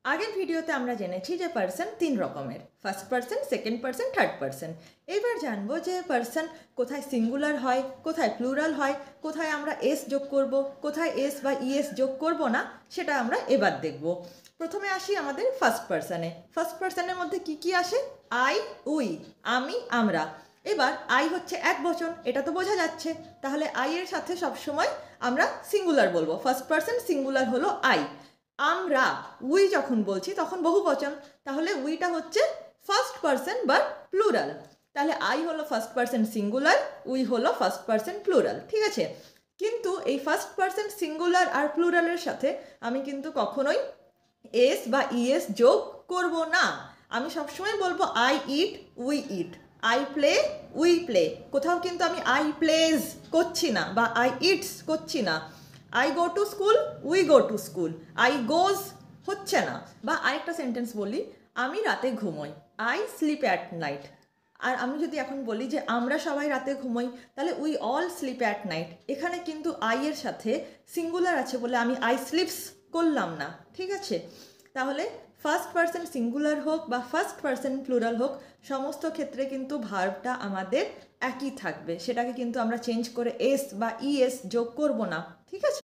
আগের ভিডিওতে আমরা জেনেছি যে পার্সন তিন রকমের, first person, second person, third person. এবার জানবো যে পার্সন কোথায় সিঙ্গুলার হয়, কোথায় প্লুরাল হয়, কোথায় আমরা এস যোগ করব, কোথায় এস বা ইএস যোগ করব না, সেটা আমরা এবার দেখব। প্রথমে আসি আমাদের ফার্স্ট পার্সনে। ফার্স্ট পার্সনের মধ্যে কি কি আসে? আই, উই, আমি, আমরা। এবার আই হচ্ছে এক বচন, এটা তো বোঝা যাচ্ছে। তাহলে আই এর সাথে সবসময় আমরা সিঙ্গুলার বলবো। ফার্স্ট পার্সন সিঙ্গুলার হলো আই। আমরা, উই যখন বলছি তখন বহু বচন, তাহলে উইটা হচ্ছে ফার্স্ট পার্সন বা প্লুরাল। তাহলে আই হলো ফার্স্ট পার্সন সিঙ্গুলার, উই হলো ফার্স্ট পার্সন প্লুরাল, ঠিক আছে। কিন্তু এই ফার্স্ট পার্সন সিঙ্গুলার আর প্লুরালের সাথে আমি কিন্তু কখনোই এস বা ইএস যোগ করব না। আমি সবসময় বলবো I eat, we eat, I play, we play. কোথাও কিন্তু আমি আই প্লেজ করছি না বা আই ইটস করছি না। I go to school, we go to school, I goes হচ্ছে না। বা আরেকটা সেন্টেন্স বলি, আমি রাতে ঘুমোই, আই স্লিপ অ্যাট নাইট। আর আমি যদি এখন বলি যে আমরা সবাই রাতে ঘুমোই, তাহলে we all slip at night. এখানে কিন্তু আই এর সাথে সিঙ্গুলার আছে বলে আমি আই স্লিপস করলাম না, ঠিক আছে। তাহলে ফার্স্ট পার্সন সিঙ্গুলার হোক বা ফার্স্ট পার্সন প্লুরাল হোক, সমস্ত ক্ষেত্রে কিন্তু ভার্বটা আমাদের একই থাকবে। সেটাকে কিন্তু আমরা চেঞ্জ করে এস বা ইএস যোগ করব না, ঠিক আছে।